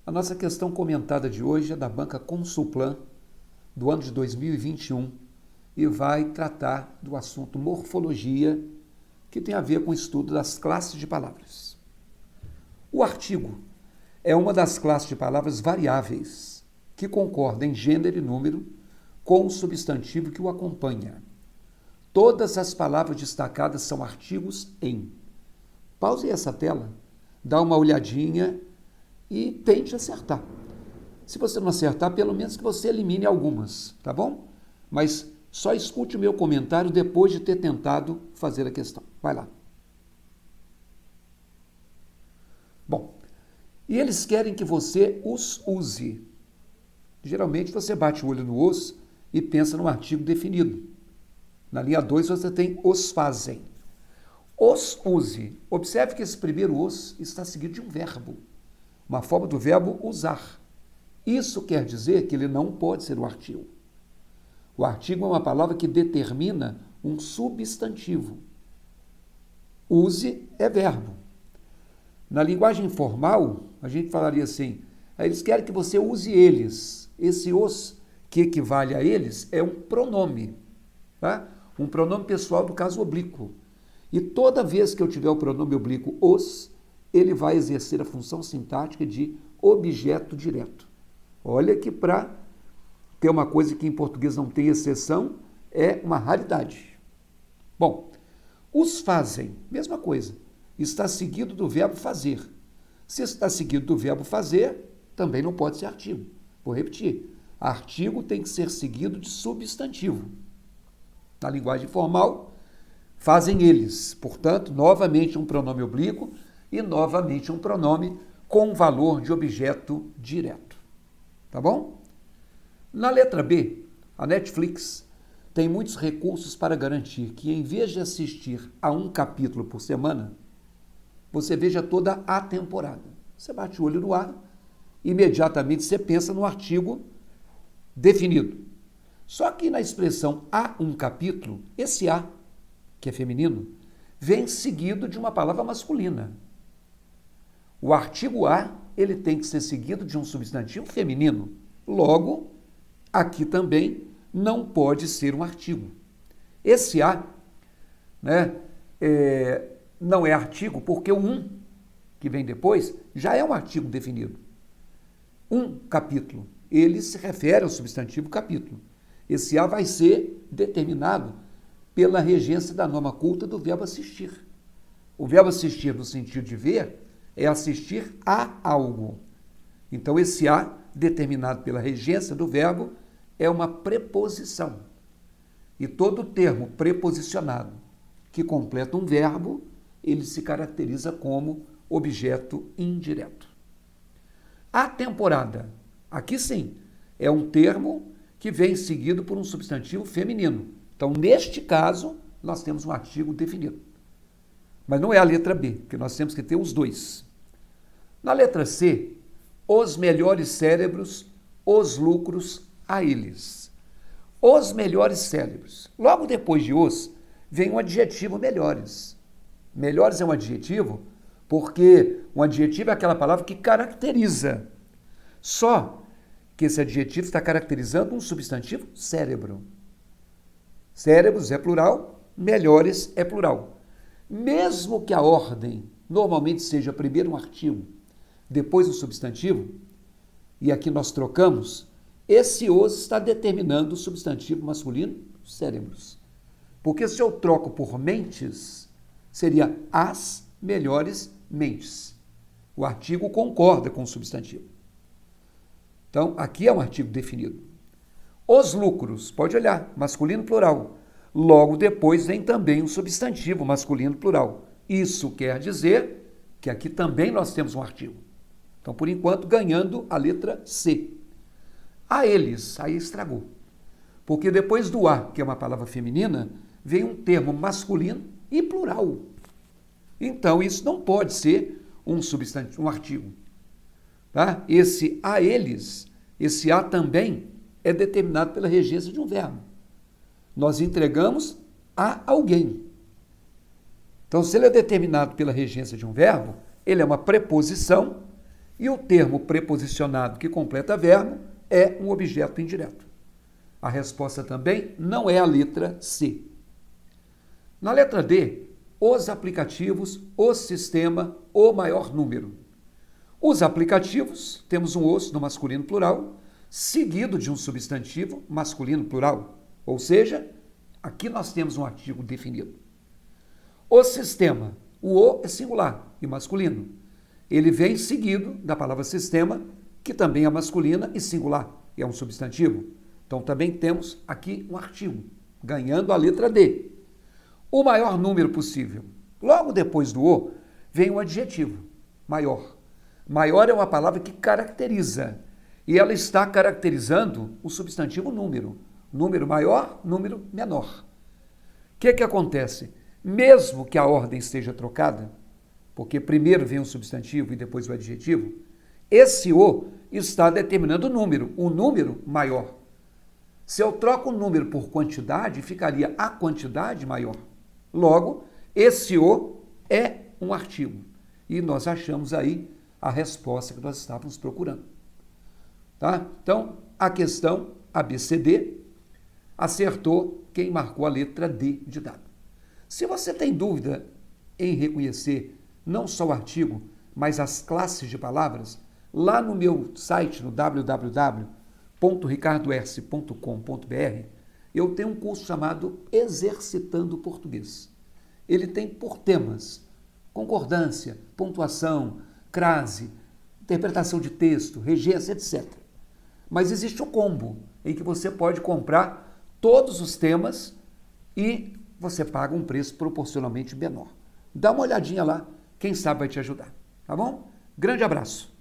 A nossa questão comentada de hoje é da banca Consulplan, do ano de 2021, e vai tratar do assunto morfologia, que tem a ver com o estudo das classes de palavras. O artigo é uma das classes de palavras variáveis, que concorda em gênero e número com o substantivo que o acompanha. Todas as palavras destacadas são artigos em. Pause essa tela, dá uma olhadinha e tente acertar. Se você não acertar, pelo menos que você elimine algumas, tá bom? Mas só escute o meu comentário depois de ter tentado fazer a questão. Vai lá. Bom, e eles querem que você os use. Geralmente você bate o olho no os e pensa no artigo definido. Na linha 2 você tem os fazem. Os use. Observe que esse primeiro os está seguido de um verbo. Uma forma do verbo usar. Isso quer dizer que ele não pode ser o artigo. O artigo é uma palavra que determina um substantivo. Use é verbo. Na linguagem formal, a gente falaria assim, eles querem que você use eles. Esse os, que equivale a eles, é um pronome. Tá? Um pronome pessoal do caso oblíquo. E toda vez que eu tiver o pronome oblíquo os, ele vai exercer a função sintática de objeto direto. Olha que para ter uma coisa que em português não tem exceção, é uma raridade. Bom, os fazem, mesma coisa, está seguido do verbo fazer. Se está seguido do verbo fazer, também não pode ser artigo. Vou repetir, artigo tem que ser seguido de substantivo. Na linguagem formal, fazem eles, portanto, novamente um pronome oblíquo e novamente um pronome com valor de objeto direto. Tá bom? Na letra B, a Netflix tem muitos recursos para garantir que, em vez de assistir a um capítulo por semana, você veja toda a temporada. Você bate o olho no ar, imediatamente você pensa no artigo definido. Só que na expressão a um capítulo, esse a, que é feminino, vem seguido de uma palavra masculina. O artigo a, ele tem que ser seguido de um substantivo feminino. Logo, aqui também não pode ser um artigo. Esse a, não é artigo porque o um, que vem depois, já é um artigo definido. Um capítulo, ele se refere ao substantivo capítulo. Esse a vai ser determinado pela regência da norma culta do verbo assistir. O verbo assistir, no sentido de ver, é assistir a algo. Então, esse a, determinado pela regência do verbo, é uma preposição. E todo termo preposicionado que completa um verbo, ele se caracteriza como objeto indireto. A temporada, aqui sim, é um termo que vem seguido por um substantivo feminino. Então, neste caso, nós temos um artigo definido. Mas não é a letra B, porque nós temos que ter os dois. Na letra C, os melhores cérebros, os lucros a eles. Os melhores cérebros. Logo depois de os, vem um adjetivo melhores. Melhores é um adjetivo porque um adjetivo é aquela palavra que caracteriza. Só que esse adjetivo está caracterizando um substantivo cérebro. Cérebros é plural, melhores é plural. Mesmo que a ordem normalmente seja primeiro um artigo, depois um substantivo, e aqui nós trocamos, esse os está determinando o substantivo masculino, cérebros. Porque se eu troco por mentes, seria as melhores mentes. O artigo concorda com o substantivo. Então, aqui é um artigo definido. Os lucros, pode olhar, masculino plural. Logo depois vem também um substantivo masculino plural. Isso quer dizer que aqui também nós temos um artigo. Então, por enquanto, ganhando a letra C. A eles, aí estragou. Porque depois do a, que é uma palavra feminina, vem um termo masculino e plural. Então, isso não pode ser um substantivo, um artigo. Tá? Esse a eles, esse a também é determinado pela regência de um verbo. Nós entregamos a alguém. Então, se ele é determinado pela regência de um verbo, ele é uma preposição E o termo preposicionado que completa verbo é um objeto indireto. A resposta também não é a letra C. Na letra D, os aplicativos, o sistema, o maior número. Os aplicativos, temos um os no masculino plural, seguido de um substantivo masculino plural. Ou seja, aqui nós temos um artigo definido. O sistema, o o é singular e masculino. Ele vem seguido da palavra sistema, que também é masculina e singular, é um substantivo. Então também temos aqui um artigo, ganhando a letra D. O maior número possível. Logo depois do o, vem o adjetivo, maior. Maior é uma palavra que caracteriza, e ela está caracterizando o substantivo número. Número maior, número menor. O que acontece? Mesmo que a ordem esteja trocada, porque primeiro vem o substantivo e depois o adjetivo, esse o está determinando o número maior. Se eu troco o número por quantidade, ficaria a quantidade maior. Logo, esse o é um artigo. E nós achamos aí a resposta que nós estávamos procurando. Tá? Então, a questão ABCD acertou quem marcou a letra D de dado. Se você tem dúvida em reconhecer não só o artigo, mas as classes de palavras, lá no meu site, no www.ricardoerce.com.br, eu tenho um curso chamado Exercitando Português. Ele tem por temas concordância, pontuação, crase, interpretação de texto, regência, etc. Mas existe o combo, em que você pode comprar todos os temas e você paga um preço proporcionalmente menor. Dá uma olhadinha lá, quem sabe vai te ajudar, tá bom? Grande abraço!